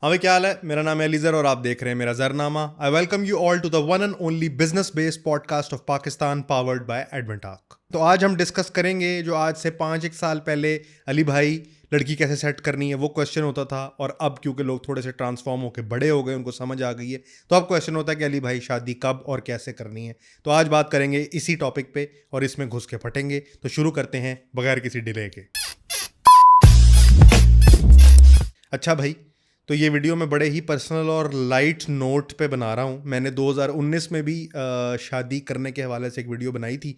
हाँ भाई, क्या हाल है। मेरा नाम है अलीजर और आप देख रहे हैं मेरा जरनामा। I welcome you all to the one and only business based podcast of Pakistan powered by Adventac. तो आज हम डिस्कस करेंगे जो आज से 5 एक साल पहले अली भाई लड़की कैसे सेट करनी है वो क्वेश्चन होता था, और अब क्योंकि लोग थोड़े से ट्रांसफॉर्म होकर बड़े हो गए, उनको समझ आ गई है, तो अब क्वेश्चन होता है कि अली भाई शादी कब और कैसे करनी है। तो आज बात करेंगे इसी टॉपिक पे और इसमें घुस के फटेंगे। तो शुरू करते हैं बगैर किसी डिले के। अच्छा भाई, तो ये वीडियो मैं बड़े ही पर्सनल और लाइट नोट पे बना रहा हूँ। मैंने 2019 में भी शादी करने के हवाले से एक वीडियो बनाई थी,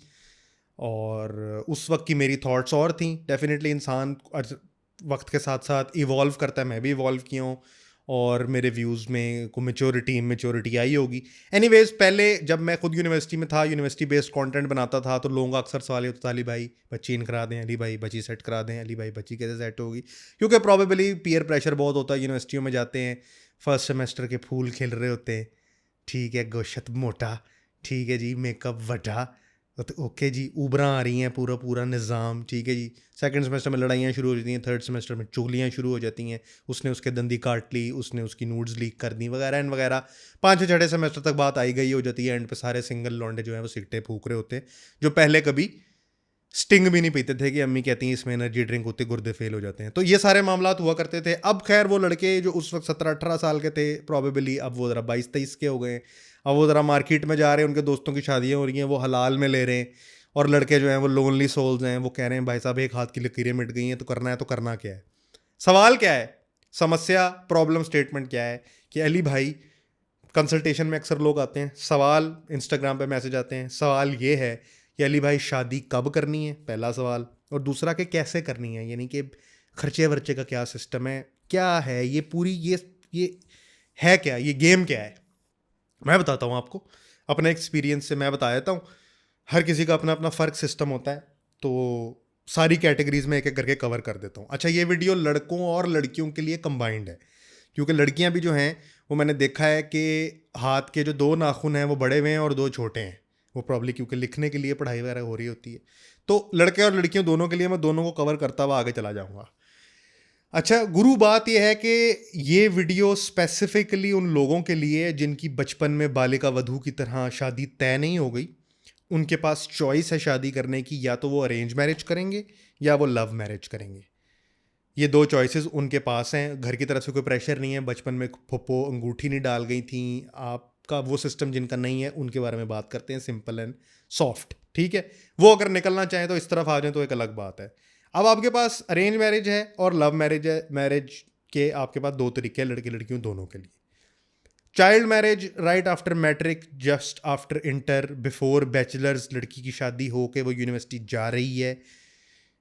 और उस वक्त की मेरी थॉट्स और थी। डेफिनेटली इंसान वक्त के साथ साथ इवॉल्व करता है, मैं भी इवॉल्व किया हूँ, और मेरे व्यूज़ में को मेच्योरिटी आई होगी। एनीवेज, पहले जब मैं खुद यूनिवर्सिटी में था, यूनिवर्सिटी बेस्ड कंटेंट बनाता था, तो लोगों का अक्सर सवाल ये होता था, अली भाई बच्ची इन करा दें, अली भाई बच्ची सेट करा दें, अली भाई बच्ची कैसे सेट होगी। क्योंकि प्रॉबेबली पीयर प्रेशर बहुत होता है। यूनिवर्सिटियों में जाते हैं, फर्स्ट सेमेस्टर के फूल खिल रहे होते हैं, ठीक है, गोशत मोटा, ठीक है जी, मेकअप वटा, तो ओके जी, ऊबरा आ रही हैं, पूरा पूरा निज़ाम, ठीक है जी। सेकंड सेमेस्टर में लड़ाइयाँ शुरू हो जाती हैं, थर्ड सेमेस्टर में चुगलियाँ शुरू हो जाती हैं, उसने उसके दंदी काट ली, उसने उसकी नूड्स लीक कर दी, वगैरह एंड वगैरह। 5 6 सेमेस्टर तक बात आई गई हो जाती है। एंड पे सारे सिंगल लौंडे जो हैं वो सिगटे फूक रहे होते हैं, जो पहले कभी स्टिंग भी नहीं पीते थे, कि अम्मी कहती हैं इसमें एनर्जी ड्रिंक होती, गुर्दे फेल हो जाते हैं। तो ये सारे मामला हुआ करते थे। अब खैर वो लड़के जो उस वक्त 17 18 साल के थे प्रॉबेबली, अब वो ज़रा 22 23 के हो गए। अब वो ज़रा मार्केट में जा रहे हैं, उनके दोस्तों की शादियाँ हो रही हैं, वो हलाल में ले रहे हैं। और लड़के जो हैं वो लोनली सोल्स हैं, वो कह रहे हैं भाई साहब एक हाथ की लकीरें मिट गई हैं, तो करना क्या है। सवाल क्या है, समस्या प्रॉब्लम स्टेटमेंट क्या है कि अली भाई, कंसल्टेशन में अक्सर लोग आते हैं, सवाल इंस्टाग्राम पे मैसेज आते हैं, सवाल ये है कि अली भाई शादी कब करनी है, पहला सवाल। और दूसरा कि कैसे करनी है, यानी कि खर्चे वर्चे का क्या सिस्टम है, क्या है ये पूरी, ये है क्या, ये गेम क्या है। मैं बताता हूँ आपको अपने एक्सपीरियंस से, मैं बता देता हूँ। हर किसी का अपना अपना फ़र्क सिस्टम होता है, तो सारी कैटेगरीज में एक एक करके कवर कर देता हूँ। अच्छा, ये वीडियो लड़कों और लड़कियों के लिए कंबाइंड है, क्योंकि लड़कियां भी जो हैं वो मैंने देखा है कि हाथ के जो 2 नाखून हैं वो बड़े हुए हैं और 2 छोटे हैं। वो प्रॉब्ली क्योंकि लिखने के लिए पढ़ाई वगैरह हो रही होती है। तो लड़के और लड़कियों दोनों के लिए मैं दोनों को कवर करता हुआ आगे चला जाऊँगा। अच्छा गुरु, बात यह है कि ये वीडियो स्पेसिफिकली उन लोगों के लिए है जिनकी बचपन में बालिका वधू की तरह शादी तय नहीं हो गई। उनके पास चॉइस है शादी करने की, या तो वो अरेंज मैरिज करेंगे या वो लव मैरिज करेंगे। ये 2 चॉइसेस उनके पास हैं। घर की तरफ से कोई प्रेशर नहीं है, बचपन में फुप्पो अंगूठी नहीं डाल गई थी। आपका वो सिस्टम जिनका नहीं है उनके बारे में बात करते हैं, सिंपल एंड सॉफ्ट, ठीक है। वो अगर निकलना चाहें तो इस तरफ आ जाएं तो एक अलग बात है। अब आपके पास अरेंज मैरिज है और लव मैरिज है। मैरिज के आपके पास 2 तरीके हैं, लड़के लड़कियों दोनों के लिए। Child marriage right after matric, just after inter, before bachelors, लड़की की शादी हो के वो यूनिवर्सिटी जा रही है,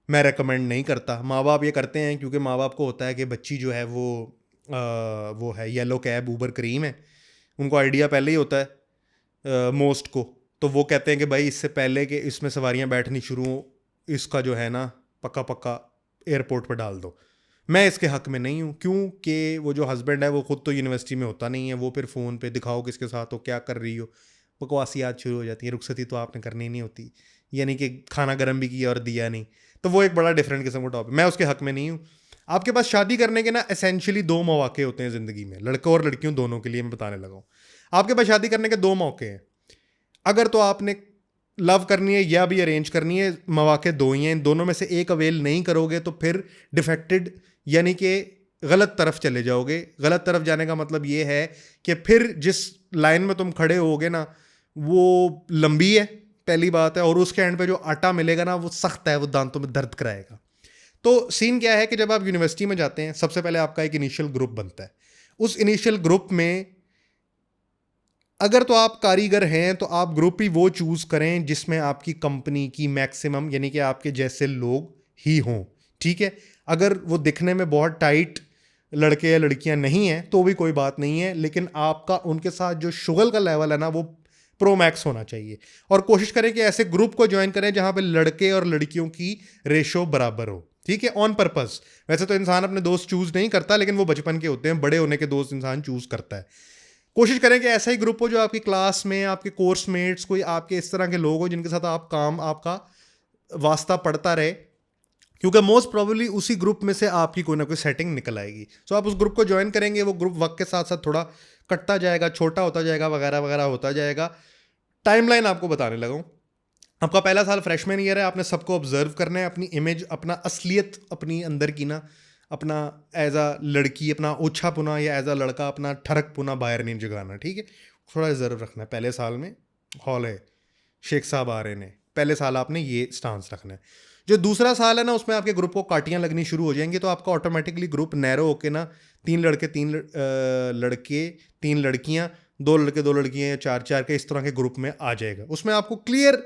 मैं रेकमेंड नहीं करता। माँ बाप ये करते हैं क्योंकि माँ बाप को होता है कि बच्ची जो है वो है येलो कैब ऊबर क्रीम है। उनको आइडिया पहले ही होता है मोस्ट को। तो वो कहते हैं कि भाई इससे पहले कि इसमें सवारियाँ बैठनी शुरू हो, इसका जो है ना पक्का पक्का एयरपोर्ट पर डाल दो। मैं इसके हक में नहीं हूँ, क्योंकि वो जो हस्बैंड है वो खुद तो यूनिवर्सिटी में होता नहीं है, वो फिर फ़ोन पे दिखाओ किसके साथ हो, क्या कर रही हो, बकवासियात शुरू हो जाती है। रुखसती तो आपने करनी नहीं होती, यानी कि खाना गर्म भी किया और दिया नहीं। तो वो एक बड़ा डिफरेंट किस्म का टॉपिक, मैं उसके हक में नहीं हूँ। आपके पास शादी करने के ना एसेंशियली 2 मौके होते हैं ज़िंदगी में, लड़कों और लड़कियों दोनों के लिए मैं बताने लगा हूँ। आपके पास शादी करने के 2 मौके हैं। अगर तो आपने लव करनी है या भी अरेंज करनी है, मौके 2 ही हैं। इन दोनों में से एक अवेल नहीं करोगे तो फिर डिफेक्टेड, यानी कि गलत तरफ चले जाओगे। गलत तरफ जाने का मतलब ये है कि फिर जिस लाइन में तुम खड़े होगे ना वो लंबी है, पहली बात है, और उसके एंड पे जो आटा मिलेगा ना वो सख्त है, वो दांतों में दर्द कराएगा। तो सीन क्या है कि जब आप यूनिवर्सिटी में जाते हैं, सबसे पहले आपका एक इनिशियल ग्रुप बनता है। उस इनिशियल ग्रुप में अगर तो आप कारीगर हैं तो आप ग्रुप ही वो चूज़ करें जिसमें आपकी कंपनी की मैक्सिमम, यानी कि आपके जैसे लोग ही हों, ठीक है। अगर वो दिखने में बहुत टाइट लड़के या लड़कियां नहीं हैं तो भी कोई बात नहीं है, लेकिन आपका उनके साथ जो शुगल का लेवल है ना वो प्रो मैक्स होना चाहिए। और कोशिश करें कि ऐसे ग्रुप को ज्वाइन करें जहां पे लड़के और लड़कियों की रेशो बराबर हो, ठीक है, ऑन पर्पस। वैसे तो इंसान अपने दोस्त चूज नहीं करता, लेकिन वो बचपन के होते हैं, बड़े होने के दोस्त इंसान चूज करता है। कोशिश करें कि ऐसा ही ग्रुप हो जो आपकी क्लास में, आपके कोर्स मेट्स, कोई आपके इस तरह के लोग हो जिनके साथ आप काम, आपका वास्ता पड़ता रहे। क्योंकि मोस्ट प्रोबेबली उसी ग्रुप में से आपकी कोई ना कोई सेटिंग निकल आएगी। सो आप उस ग्रुप को ज्वाइन करेंगे, वो ग्रुप वक्त के साथ साथ थोड़ा कटता जाएगा, छोटा होता जाएगा, वगैरह वगैरह होता जाएगा। टाइमलाइन आपको बताने लगा हूँ। आपका पहला साल फ्रेशमैन ईयर है, आपने सबको ऑब्जर्व करना है, अपनी इमेज, अपना असलियत अपनी अंदर की ना, अपना एज अ लड़की अपना ओछा पुना या एज अ लड़का अपना ठरक पुना बाहर नहीं जगाना, ठीक है। थोड़ा रिजर्व रखना है। पहले साल में हॉल है, शेख साहब आ रहे हैं, पहले साल आपने ये स्टांस रखना है। जो दूसरा साल है ना, उसमें आपके ग्रुप को काटियाँ लगनी शुरू हो जाएंगी, तो आपका ऑटोमेटिकली ग्रुप नैरो होके ना 3 लड़के 3 लड़के 3 लड़कियाँ, 2 लड़के 2 लड़कियाँ या 4 के इस तरह के ग्रुप में आ जाएगा। उसमें आपको क्लियर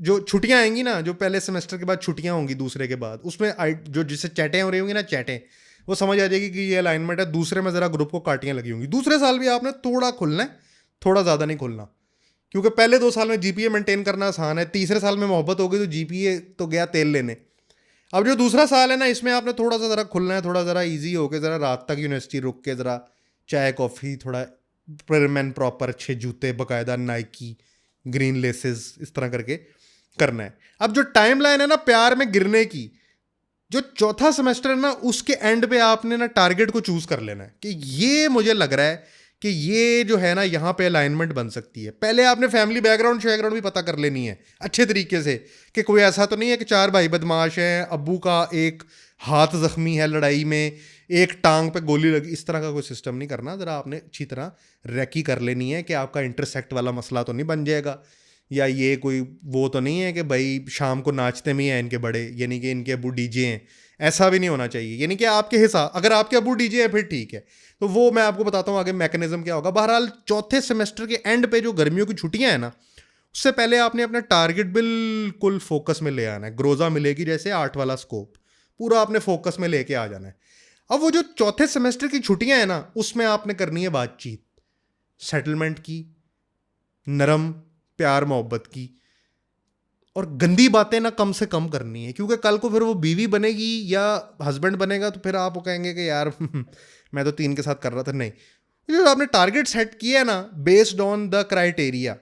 जो छुट्टियां आएंगी ना, जो पहले सेमेस्टर के बाद छुट्टियां होंगी दूसरे के बाद, उसमें जो जिससे चैटें हो रही होंगी ना, चैटें, वो समझ आ जाएगी कि ये अलाइनमेंट है। दूसरे में ज़रा ग्रुप को काटियां लगी होंगी। दूसरे साल भी आपने थोड़ा खुलना है, थोड़ा ज़्यादा नहीं खुलना, क्योंकि पहले 2 साल में जीपीए मेंटेन करना आसान है। तीसरे साल में मोहब्बत हो गई तो जीपीए तो गया तेल लेने। अब जो दूसरा साल है ना, इसमें आपने थोड़ा सा ज़रा खुलना है, थोड़ा ज़रा ईजी होकर ज़रा रात तक यूनिवर्सिटी रुक के ज़रा चाय कॉफ़ी, थोड़ा प्रिम एंड प्रॉपर अच्छे जूते, बाकायदा नाइकी, ग्रीन लेसेस, इस तरह करके करना है। अब जो टाइम लाइन है ना प्यार में गिरने की, जो चौथा सेमेस्टर है ना, उसके एंड पे आपने ना टारगेट को चूज कर लेना है कि ये मुझे लग रहा है कि ये जो है ना, यहाँ पे अलाइनमेंट बन सकती है। पहले आपने फैमिली बैकग्राउंड भी पता कर लेनी है अच्छे तरीके से, कि कोई ऐसा तो नहीं है कि 4 भाई बदमाश हैं, अब्बू का एक हाथ जख्मी है लड़ाई में, एक टांग पे गोली लगी, इस तरह का कोई सिस्टम नहीं करना। ज़रा आपने अच्छी तरह रेकी कर लेनी है कि आपका इंटरसेक्ट वाला मसला तो नहीं बन जाएगा, या ये कोई वो तो नहीं है कि भाई शाम को नाचते में ही हैं इनके बड़े, यानी कि इनके अबू डीजे हैं, ऐसा भी नहीं होना चाहिए। यानी कि आपके हिसाब, अगर आपके अबू डीजे है फिर ठीक है, तो वो मैं आपको बताता हूँ आगे मैकेनिज्म क्या होगा। बहरहाल चौथे सेमेस्टर के एंड पे जो गर्मियों की छुट्टियां हैं ना, उससे पहले आपने अपना टारगेट बिल्कुल फोकस में ले आना है। ग्रोजा मिलेगी जैसे 8 वाला स्कोप, पूरा आपने फोकस में लेके आ जाना है। अब वो जो चौथे सेमेस्टर की छुट्टियां हैं ना, उसमें आपने करनी है बातचीत, सेटलमेंट की, नरम प्यार मोहब्बत की, और गंदी बातें ना कम से कम करनी है, क्योंकि कल को फिर वो बीवी बनेगी या हस्बैंड बनेगा तो फिर आप वो कहेंगे कि यार मैं तो 3 के साथ कर रहा था। नहीं, जो आपने टारगेट सेट किया है ना बेस्ड ऑन द क्राइटेरिया,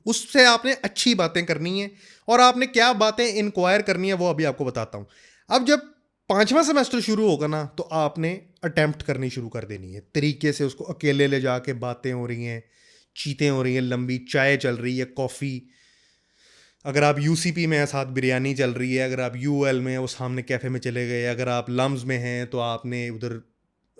उससे आपने अच्छी बातें करनी है। और आपने क्या बातें इंक्वायर करनी है वो अभी आपको बताता हूँ। अब जब 5वां सेमेस्टर शुरू होगा ना, तो आपने अटेम्प्ट करनी शुरू कर देनी है तरीके से। उसको अकेले ले जाके बातें हो रही हैं, चीतें हो रही हैं, लंबी चाय चल रही है, कॉफ़ी, अगर आप यूसीपी में हैं साथ बिरयानी चल रही है, अगर आप यूएल में हैं वो सामने कैफ़े में चले गए, अगर आप लम्स में हैं तो आपने उधर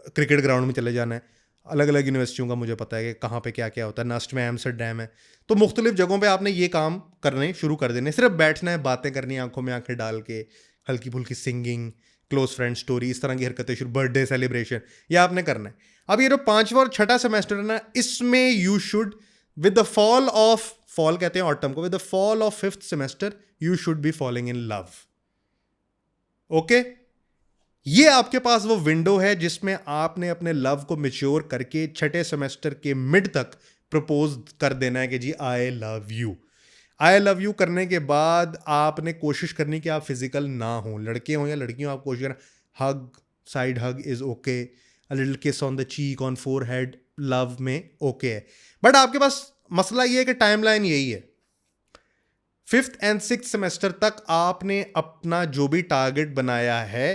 क्रिकेट ग्राउंड में चले जाना है। अलग अलग यूनिवर्सिटियों का मुझे पता है कि कहाँ पे क्या क्या होता है, नस्ट में एम्स्टरडैम है, तो मुख्तलिफ जगहों पे आपने ये काम करने शुरू कर देने। सिर्फ बैठना है, बातें करनी है, आंखों में आंखें डाल के, हल्की फुल्की सिंगिंग, क्लोज फ्रेंड स्टोरी, इस तरह की हरकतें शुरू, बर्थडे सेलिब्रेशन, ये आपने करना है। अब ये जो 5वां और 6ठा सेमेस्टर है ना, इसमें you should with the fall of, fall कहते हैं ऑटम को, with the fall of 5th semester you should be following in love. Okay, ये आपके पास वो विंडो है जिसमें आपने अपने लव को मैच्योर करके 6ठे सेमेस्टर के मिड तक प्रपोज कर देना है कि जी I love you. I love you करने के बाद आपने कोशिश करनी कि आप फिजिकल ना हो, लड़के हों या लड़कियों, आप कोशिश करना hug, side hug is okay, a little kiss on the cheek, on forehead, love में ओके है। बट आपके पास मसला ये है कि टाइमलाइन यही है, 5th एंड 6th सेमेस्टर तक आपने अपना जो भी टारगेट बनाया है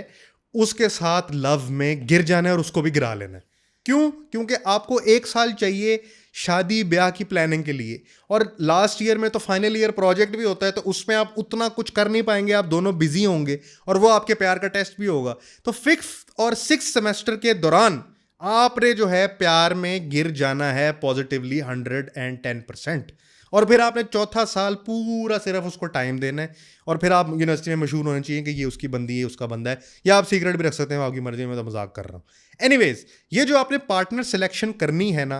उसके साथ लव में गिर जाना है और उसको भी गिरा लेना है। क्यों? क्योंकि आपको 1 साल चाहिए शादी ब्याह की प्लानिंग के लिए, और लास्ट ईयर में तो फाइनल ईयर प्रोजेक्ट भी होता है, तो उसमें आप उतना कुछ कर नहीं पाएंगे, आप दोनों बिजी होंगे और वो आपके प्यार का टेस्ट भी होगा। तो 5th और 6th सेमेस्टर के दौरान आपने जो है प्यार में गिर जाना है पॉजिटिवली 110%, और फिर आपने चौथा साल पूरा सिर्फ उसको टाइम देना है। और फिर आप यूनिवर्सिटी में मशहूर होने चाहिए कि ये उसकी बंदी है, उसका बंदा है, या आप सीक्रेट भी रख सकते हैं, आपकी मर्जी में, तो मजाक कर रहा हूँ। एनीवेज, ये जो आपने पार्टनर सिलेक्शन करनी है ना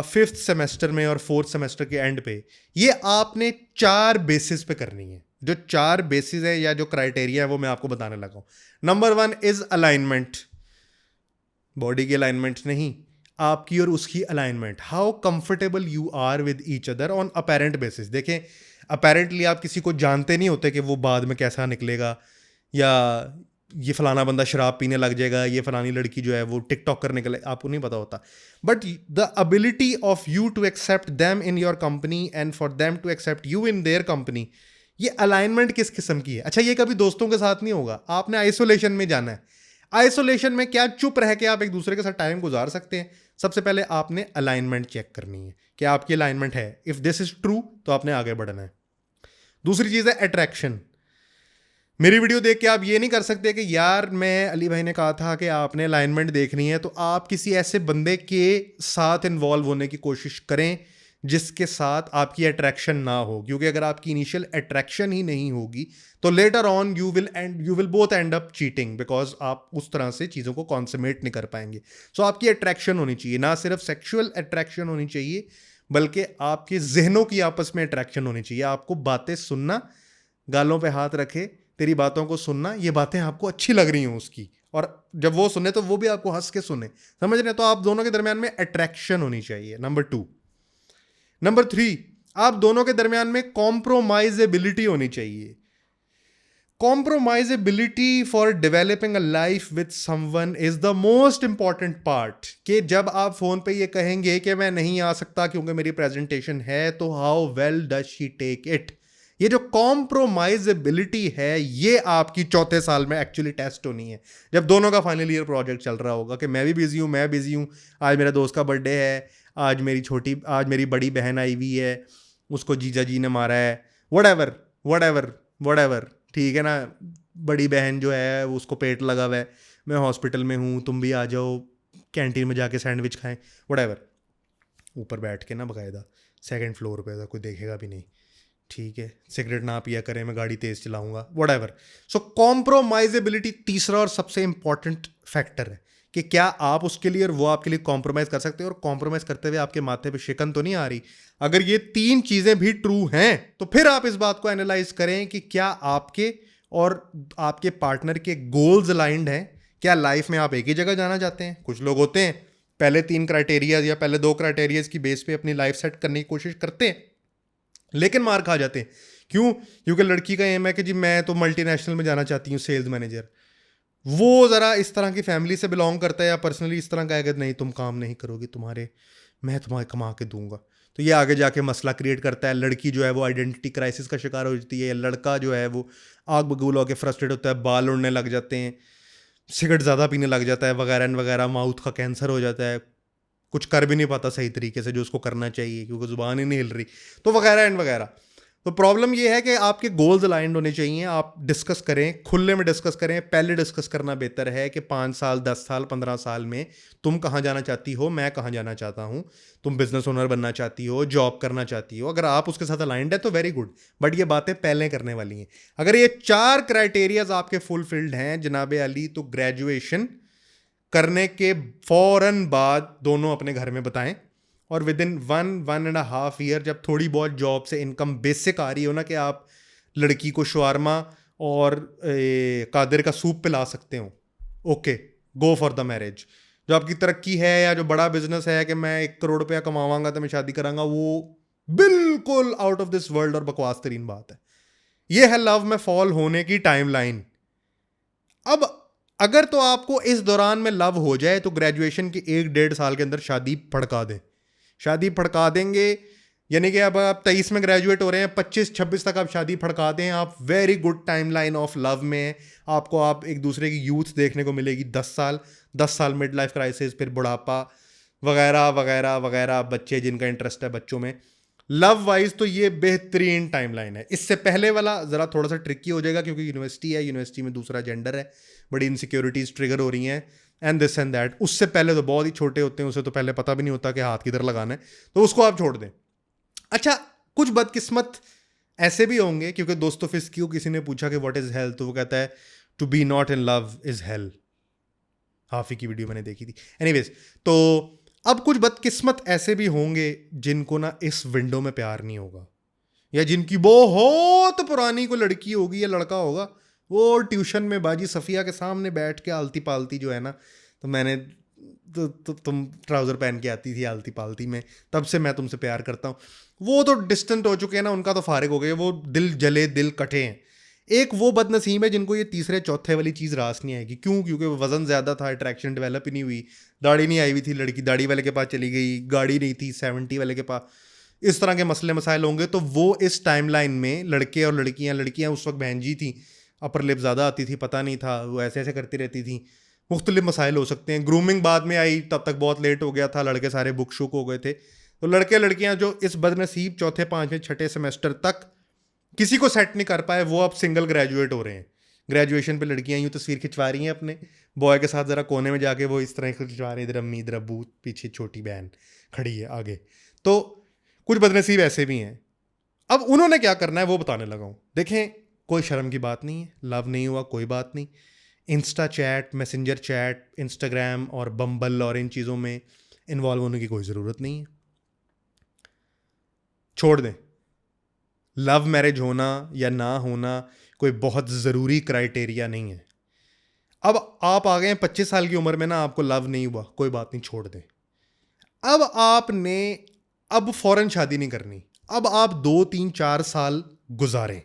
5th सेमेस्टर में और 4th सेमेस्टर के एंड पे, ये आपने 4 बेसिस पे करनी है। जो 4 बेसिस है या जो क्राइटेरिया है वो मैं आपको बताने लगा हूँ। नंबर 1 इज अलाइनमेंट, बॉडी की अलाइनमेंट नहीं, आपकी और उसकी alignment, how comfortable you are with each other on apparent basis. देखें, अपेरेंटली आप किसी को जानते नहीं होते कि वो बाद में कैसा निकलेगा, या ये फलाना बंदा शराब पीने लग जाएगा, ये फलानी लड़की जो है वो टिकटॉक करने के लिए, आपको नहीं पता होता। But the ability of you to accept them in your company and for them to accept you in their company, ये अलाइनमेंट किस किस्म की है? अच्छा, ये कभी दोस्तों के साथ नहीं होगा, आपने आइसोलेशन में जाना है। आइसोलेशन में क्या चुप रह के आप एक दूसरे के साथ टाइम गुजार सकते हैं? सबसे पहले आपने अलाइनमेंट चेक करनी है कि आपकी अलाइनमेंट है। इफ दिस इज ट्रू तो आपने आगे बढ़ना है। दूसरी चीज है अट्रैक्शन। मेरी वीडियो देख के आप ये नहीं कर सकते कि यार मैं, अली भाई ने कहा था कि आपने अलाइनमेंट देखनी है, तो आप किसी ऐसे बंदे के साथ इन्वॉल्व होने की कोशिश करें जिसके साथ आपकी अट्रैक्शन ना हो, क्योंकि अगर आपकी इनिशियल अट्रैक्शन ही नहीं होगी तो later on you will both and up cheating, because आप उस तरह से चीज़ों को कॉन्समेट नहीं कर पाएंगे। सो आपकी अट्रैक्शन होनी चाहिए, ना सिर्फ सेक्सुअल अट्रैक्शन होनी चाहिए बल्कि आपके जहनों की आपस में अट्रैक्शन होनी चाहिए। आपको बातें सुनना, गालों पे हाथ रखे, तेरी बातों को सुनना, ये बातें आपको अच्छी लग रही हों उसकी, और जब वो सुने तो वो भी आपको हंस के सुने, समझ रहे हैं? तो आप दोनों के दरमियान में अट्रैक्शन होनी चाहिए, नंबर 2। नंबर 3, आप दोनों के दरमियान में कॉम्प्रोमाइजेबिलिटी होनी चाहिए। Compromisability for developing a life with someone is the most important part. कि जब आप फोन पे ये कहेंगे कि मैं नहीं आ सकता क्योंकि मेरी प्रेजेंटेशन है, तो how well does she take it? ये जो कॉम्प्रोमाइजेबिलिटी है, ये आपकी चौथे साल में एक्चुअली टेस्ट होनी है, जब दोनों का फाइनल ईयर प्रोजेक्ट चल रहा होगा कि मैं भी बिजी हूँ, मैं बिजी हूँ, आज मेरे दोस्त का बर्थडे है, आज मेरी बड़ी बहन आई हुई है, उसको जीजा जी ने मारा है, व्हाटएवर व्हाटएवर व्हाटएवर, ठीक है ना? बड़ी बहन जो है उसको पेट लगा हुआ है, मैं हॉस्पिटल में हूँ, तुम भी आ जाओ, कैंटीन में जाके सैंडविच खाएं, व्हाटएवर। ऊपर बैठ के ना, बाकायदा सेकंड फ्लोर पे था, कोई देखेगा भी नहीं, ठीक है? सिगरेट ना पिया करें, मैं गाड़ी तेज चलाऊंगा, व्हाटएवर। सो कॉम्प्रोमाइजेबिलिटी तीसरा और सबसे इंपॉर्टेंट फैक्टर है कि क्या आप उसके लिए और वो आपके लिए कॉम्प्रोमाइज कर सकते हैं, और कॉम्प्रोमाइज करते हुए आपके माथे पे शिकन तो नहीं आ रही। अगर ये 3 चीजें भी ट्रू हैं तो फिर आप इस बात को एनालाइज करें कि क्या आपके और आपके पार्टनर के गोल्स अलाइंड हैं। क्या लाइफ में आप एक ही जगह जाना चाहते हैं? कुछ लोग होते हैं पहले 3 क्राइटेरिया या पहले 2 क्राइटेरियाज की बेस पे अपनी लाइफ सेट करने की कोशिश करते हैं, लेकिन मार खा जाते हैं। क्यों? क्योंकि लड़की का एम है कि जी मैं तो मल्टीनेशनल में जाना चाहती हूँ, सेल्स मैनेजर। वो ज़रा इस तरह की फैमिली से बिलोंग करता है या पर्सनली इस तरह का है कि नहीं तुम काम नहीं करोगी, मैं तुम्हारे कमा के दूंगा। तो ये आगे जाके मसला क्रिएट करता है। लड़की जो है वो आइडेंटिटी क्राइसिस का शिकार हो जाती है, या लड़का जो है वो आग बबूल होकर फ्रस्ट्रेट होता है, बाल उड़ने लग जाते हैं, सिगरेट ज़्यादा पीने लग जाता है, वगैरह एंड वगैरह, माउथ का कैंसर हो जाता है, कुछ कर भी नहीं पाता सही तरीके से जो उसको करना चाहिए क्योंकि ज़ुबान ही नहीं हिल रही, तो वगैरह एंड वगैरह। तो प्रॉब्लम ये है कि आपके गोल्स अलाइंड होने चाहिए। आप डिस्कस करें, खुले में डिस्कस करें। पहले डिस्कस करना बेहतर है कि 5 साल 10 साल 15 साल में तुम कहाँ जाना चाहती हो, मैं कहाँ जाना चाहता हूँ, तुम बिजनेस ओनर बनना चाहती हो, जॉब करना चाहती हो। अगर आप उसके साथ अलाइंड है तो वेरी गुड, बट ये बातें पहले करने वाली हैं। अगर ये 4 क्राइटेरियाज आपके फुलफिल्ड हैं जनाब अली, तो ग्रेजुएशन करने के फौरन बाद दोनों अपने घर में बताएं, और विद इन 1.5 ईयर जब थोड़ी बहुत जॉब से इनकम बेसिक आ रही हो ना, कि आप लड़की को शवारमा और कादिर का सूप पिला सकते हो, okay, go for the marriage. जो आपकी तरक्की है या जो बड़ा बिजनेस है कि मैं 1 करोड़ रुपया कमावांगा तो मैं शादी करांगा, वो बिल्कुल आउट ऑफ दिस वर्ल्ड और बकवास तरीन बात है। ये है लव में फॉल होने की टाइमलाइन। अब अगर तो आपको इस दौरान में लव हो जाए तो ग्रेजुएशन के 1-1.5 साल के अंदर शादी फड़का दें। शादी फड़का देंगे यानी कि अब आप 23 में ग्रेजुएट हो रहे हैं, 25-26 तक आप शादी फड़का दें, आप very good timeline of love में। आपको आप एक दूसरे की यूथ देखने को मिलेगी 10 साल मिड लाइफ क्राइसिस, फिर बुढ़ापा वगैरह वगैरह वगैरह, बच्चे जिनका इंटरेस्ट है बच्चों में। लव वाइज तो ये बेहतरीन टाइमलाइन है। इससे पहले वाला ज़रा थोड़ा सा ट्रिकी हो जाएगा क्योंकि यूनिवर्सिटी है, यूनिवर्सिटी में दूसरा जेंडर है, बड़ी इनसिक्योरिटीज़ ट्रिगर हो रही हैं एंड दिस एंड दैट। उससे पहले तो बहुत ही छोटे होते हैं, उसे तो पहले पता भी नहीं होता कि हाथ किधर लगाना है, तो उसको आप छोड़ दें। अच्छा, कुछ बदकिस्मत ऐसे भी होंगे, क्योंकि दोस्तों फिस्की को किसी ने पूछा कि व्हाट इज़ हेल्थ, तो वो कहता है to be not in love is hell. हाफी की वीडियो मैंने देखी थी। एनीवेज, तो अब कुछ बदकिस्मत ऐसे भी होंगे जिनको ना इस विंडो में प्यार नहीं होगा, या जिनकी बहुत पुरानी कोई लड़की होगी या लड़का होगा, वो ट्यूशन में बाजी सफ़िया के सामने बैठ के आलती पालती जो है ना, तो मैंने तो तुम ट्राउज़र पहन के आती थी आलती पालती में, तब से मैं तुमसे प्यार करता हूँ। वो तो डिस्टेंट हो चुके हैं ना, उनका तो फारिग हो गए, वो दिल जले दिल कटे हैं। एक वो बदनसीब है जिनको ये तीसरे चौथे वाली चीज़ रास नहीं आएगी। क्यों? क्योंकि वज़न ज़्यादा था, अट्रैक्शन डेवलप ही नहीं हुई, दाढ़ी नहीं आई हुई थी, लड़की दाढ़ी वाले के पास चली गई, गाड़ी नहीं थी 70 वाले के पास, इस तरह के मसले मसाइल होंगे, तो वो इस टाइमलाइन में लड़के और लड़कियां उस वक्त बहन जी थी, अपर लिप ज़्यादा आती थी, पता नहीं था, वो ऐसे ऐसे करती रहती थी, मुख्तलिफ मसाइल हो सकते हैं। ग्रूमिंग बाद में आई, तब तक बहुत लेट हो गया था, लड़के सारे बुक शुक हो गए थे। तो लड़के लड़कियां जो इस बदनसीब चौथे पाँचवें छठे सेमेस्टर तक किसी को सेट नहीं कर पाए, वो अब सिंगल ग्रेजुएट हो रहे हैं। ग्रेजुएशन पे लड़कियां यूँ तस्वीर खिंचवा रही हैं अपने बॉय के साथ, ज़रा कोने में जाके वो इस तरह खिंचवा रही हैं, इधर अम्मी इधर अब्बू, पीछे छोटी बहन खड़ी है आगे। तो कुछ बदनसीब ऐसे भी हैं। अब उन्होंने क्या करना है वो बताने लगा हूँ। देखें, कोई शर्म की बात नहीं है, लव नहीं हुआ कोई बात नहीं, Insta chat, messenger chat, Instagram और बम्बल और इन चीज़ों में इन्वॉल्व होने की कोई ज़रूरत नहीं है, छोड़ दें। लव मैरिज होना या ना होना कोई बहुत ज़रूरी क्राइटेरिया नहीं है। अब आप आ गए हैं 25 साल की उम्र में ना, आपको लव नहीं हुआ कोई बात नहीं, छोड़ दें। अब आपने अब फौरन शादी नहीं करनी, अब आप 2 3 4 साल गुजारें।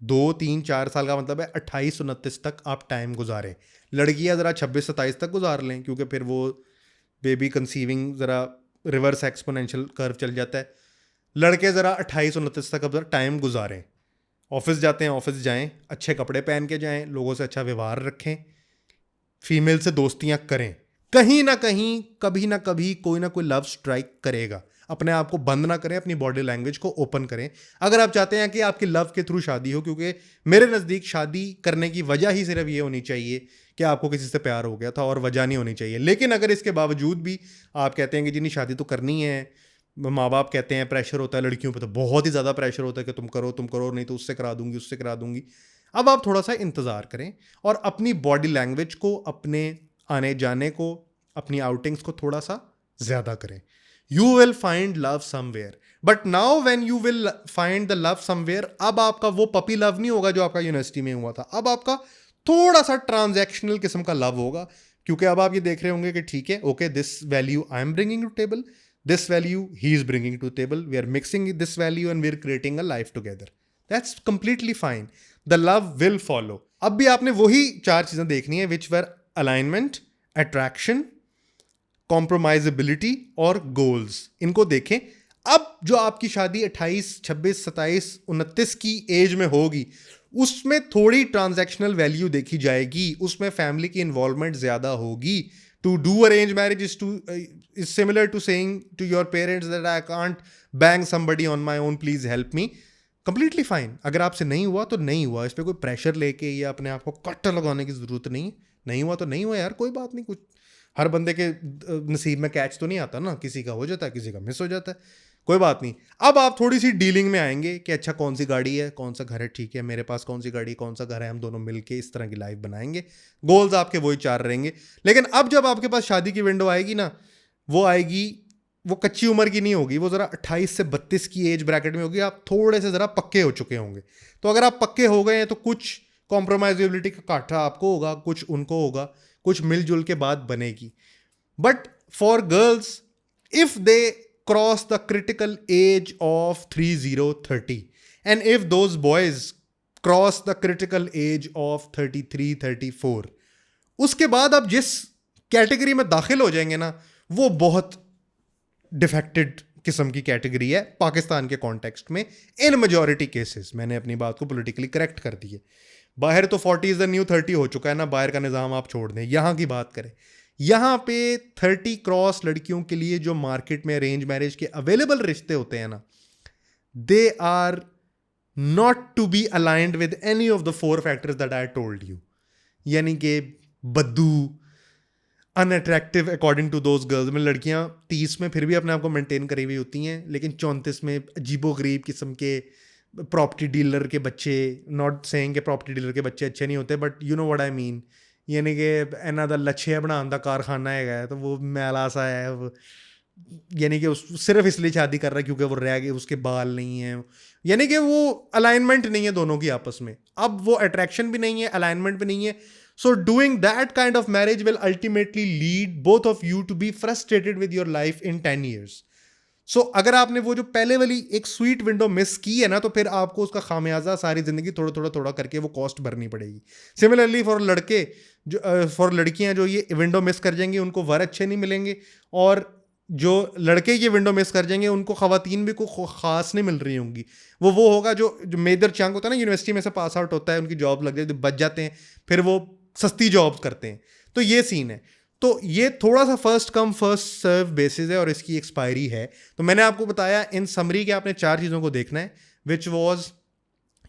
2 3 4 साल का मतलब है 28 29 तक आप टाइम गुजारें। लड़कियां ज़रा 26 27 तक गुजार लें, क्योंकि फिर वो बेबी कंसीविंग ज़रा रिवर्स एक्सपोनेंशियल कर्व चल जाता है। लड़के ज़रा 28 29 तक अब ज़रा टाइम गुजारें। ऑफिस जाते हैं ऑफिस जाएं, अच्छे कपड़े पहन के जाएं, लोगों से अच्छा व्यवहार रखें, फीमेल से दोस्तियां करें। कहीं ना कहीं कभी ना कभी कोई ना कोई लव स्ट्राइक करेगा। अपने आप को बंद ना करें, अपनी बॉडी लैंग्वेज को ओपन करें। अगर आप चाहते हैं कि आपकी लव के थ्रू शादी हो, क्योंकि मेरे नज़दीक शादी करने की वजह ही सिर्फ ये होनी चाहिए कि आपको किसी से प्यार हो गया था, और वजह नहीं होनी चाहिए। लेकिन अगर इसके बावजूद भी आप कहते हैं कि जी नहीं शादी तो करनी है, माँ बाप कहते हैं, प्रेशर होता है लड़कियों पे, तो बहुत ही ज़्यादा प्रेशर होता है कि तुम करो नहीं तो उससे करा दूंगी उससे करा दूंगी। अब आप थोड़ा सा इंतज़ार करें और अपनी बॉडी लैंग्वेज को, अपने आने जाने को, अपनी आउटिंग्स को थोड़ा सा ज़्यादा करें। You will find love somewhere, but now when you will find the love somewhere, अब आपका वो पपी लव नहीं होगा जो आपका यूनिवर्सिटी में हुआ था। अब आपका थोड़ा सा ट्रांजैक्शनल किस्म का लव होगा, क्योंकि अब आप ये देख रहे होंगे कि ठीक है, okay, this value I am bringing to table, this value he is bringing to table, we are mixing this value and we are creating a life together. That's completely fine. The love will follow. अब भी आपने वही 4 चीजें देखनी है, which were alignment, attraction, compromisability और goals. इनको देखें। अब जो आपकी शादी 28 26 27 29 की एज में होगी, उसमें थोड़ी ट्रांजैक्शनल वैल्यू देखी जाएगी, उसमें फैमिली की इन्वॉल्वमेंट ज्यादा होगी। To do arranged marriage is similar to saying to your parents that I can't bang somebody on my own, please help me. Completely fine. अगर आपसे नहीं हुआ तो नहीं हुआ, इस पर कोई प्रेशर लेके या अपने आप को कट लगाने की ज़रूरत नहीं। नहीं हुआ तो नहीं हुआ यार, कोई बात नहीं। कुछ हर बंदे के नसीब में कैच तो नहीं आता ना, किसी का हो जाता है, किसी का मिस हो जाता है, कोई बात नहीं। अब आप थोड़ी सी डीलिंग में आएंगे कि अच्छा कौन सी गाड़ी है, कौन सा घर है, ठीक है मेरे पास कौन सी गाड़ी, कौन सा घर है, हम दोनों मिलके इस तरह की लाइफ बनाएंगे। गोल्स आपके वही 4 रहेंगे। लेकिन अब जब आपके पास शादी की विंडो आएगी ना, वो आएगी, वो कच्ची उम्र की नहीं होगी, वो ज़रा 28 से 32 की एज ब्रैकेट में होगी। आप थोड़े से ज़रा पक्के हो चुके होंगे। तो अगर आप पक्के हो गए हैं तो कुछ कॉम्प्रोमाइजेबिलिटी का काठा आपको होगा, कुछ उनको होगा, कुछ मिलजुल के बात बनेगी। But for girls, if they cross the critical age of 30 and if those boys cross the critical age of 33 34, उसके बाद आप जिस कैटेगरी में दाखिल हो जाएंगे ना, वो बहुत डिफेक्टेड किस्म की कैटेगरी है पाकिस्तान के कॉन्टेक्स्ट में। इन मेजॉरिटी केसेस मैंने अपनी बात को पॉलिटिकली करेक्ट कर दी है। बाहर तो 40 इज द न्यू 30 हो चुका है ना, बाहर का निज़ाम आप छोड़ दें, यहाँ की बात करें। यहाँ पे 30 क्रॉस लड़कियों के लिए जो मार्केट में अरेंज मैरिज के अवेलेबल रिश्ते होते हैं ना, they are not to be aligned with any of the 4 factors that I told you. यानी कि बद्दू, unattractive according to those girls, में लड़कियाँ 30 में फिर भी अपने आप को मेंटेन करी हुई होती हैं, लेकिन 34 में अजीबोगरीब किस्म के प्रॉपर्टी डीलर के बच्चे, नॉट सेइंग कि प्रॉपर्टी डीलर के बच्चे अच्छे नहीं होते, but you know what I mean, यानी कि इन्हों का लच्छे बनाने का कारखाना है, तो वो मैला सा है, यानी कि उस सिर्फ इसलिए शादी कर रहा है क्योंकि वो रह गए, उसके बाल नहीं है, यानी कि वो अलाइनमेंट नहीं है दोनों की आपस में। अब वो अट्रैक्शन भी नहीं है, अलाइनमेंट भी नहीं है। So doing that kind of marriage will ultimately lead both of you to be frustrated with your life in 10 years. So अगर आपने वो जो पहले वाली एक स्वीट विंडो मिस की है ना, तो फिर आपको उसका खामियाजा सारी जिंदगी थोड़ा करके वो कॉस्ट भरनी पड़ेगी। सिमिलरली फॉर लड़के, जो फॉर लड़कियां जो ये विंडो मिस कर जाएंगी, उनको वर अच्छे नहीं मिलेंगे, और जो लड़के ये विंडो मिस कर जाएंगे उनको ख़वातीन भी कोई ख़ास नहीं मिल रही होंगी। वो होगा जो मेजर चंक होता है ना, यूनिवर्सिटी में से पास आउट होता है, उनकी जॉब लग जाती है, बच जाते हैं, फिर वो सस्ती जॉब्स करते हैं। तो ये सीन है। तो ये थोड़ा सा first come first serve basis है और इसकी एक्सपायरी है। तो मैंने आपको बताया इन समरी के आपने 4 चीज़ों को देखना है, which was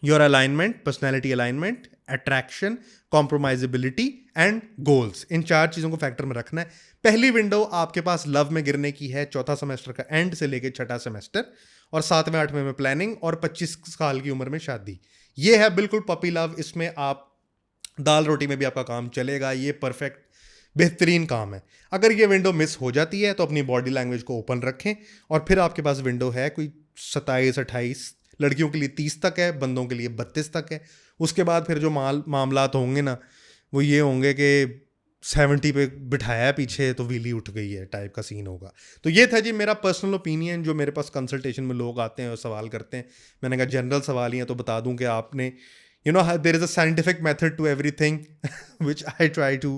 your alignment, personality alignment, attraction, compromisability and goals. इन 4 चीज़ों को फैक्टर में रखना है। पहली विंडो आपके पास लव में गिरने की है, चौथा सेमेस्टर का एंड से लेके छठा सेमेस्टर, और 7वें 8वें में प्लानिंग, और 25 साल की उम्र में शादी। ये है बिल्कुल पपी लव। इसमें आप दाल रोटी में भी आपका काम चलेगा। ये परफेक्ट बेहतरीन काम है। अगर ये विंडो मिस हो जाती है तो अपनी बॉडी लैंग्वेज को ओपन रखें, और फिर आपके पास विंडो है कोई 27-28, लड़कियों के लिए 30 तक है, बंदों के लिए 32 तक है। उसके बाद फिर जो मामलात होंगे ना, वो ये होंगे कि 70 पे बिठाया है पीछे तो व्हीली उठ गई है टाइप का सीन होगा। तो ये था जी मेरा पर्सनल ओपिनियन। जो मेरे पास कंसल्टेशन में लोग आते हैं और सवाल करते हैं, मैंने कहा जनरल सवाल ही है तो बता दूं कि आपने there is a scientific method to everything which I try to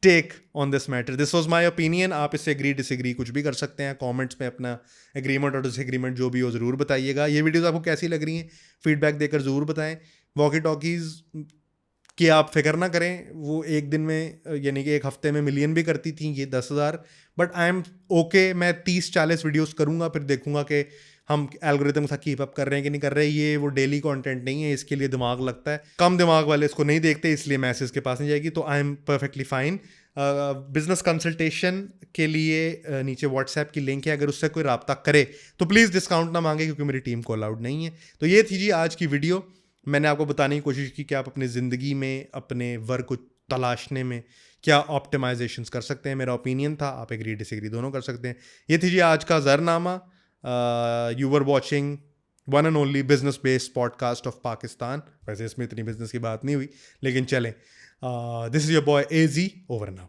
take on this matter. This was my opinion. आप इससे एग्री डिसएग्री कुछ भी कर सकते हैं। कमेंट्स में अपना एग्रीमेंट और डिसएग्रीमेंट जो भी हो ज़रूर बताइएगा। ये वीडियोस आपको कैसी लग रही हैं फीडबैक देकर ज़रूर बताएं। वॉकी टॉकीज़ कि आप फिक्र ना करें, वो एक दिन में यानी कि एक हफ्ते में मिलियन भी करती थी, ये 10,000। बट आई एम ओके, मैं 30-40 वीडियोस करूंगा, फिर देखूंगा कि हम एल्गोरिथम के साथ कीप अप कर रहे हैं कि नहीं कर रहे। ये वो डेली कंटेंट नहीं है, इसके लिए दिमाग लगता है। कम दिमाग वाले इसको नहीं देखते, इसलिए मैसेज के पास नहीं जाएगी। तो I am perfectly fine. Business consultation के लिए नीचे व्हाट्सएप की लिंक है, अगर उससे कोई रब्ता करे तो प्लीज़ डिस्काउंट ना मांगे, क्योंकि मेरी टीम को अलाउड नहीं है। तो ये थी जी आज की वीडियो। मैंने आपको बताने की कोशिश की कि आप अपनी ज़िंदगी में अपने वर्क को तलाशने में क्या ऑप्टिमाइजेशंस कर सकते हैं। मेरा ओपिनियन था, आप एग्री डिसएग्री दोनों कर सकते हैं। ये थी जी आज का ज़रनामा। You were watching one and only business based podcast of Pakistan. वैसे इसमें इतनी बिजनेस की बात नहीं हुई, लेकिन चलें। This is your boy AZ, over and out.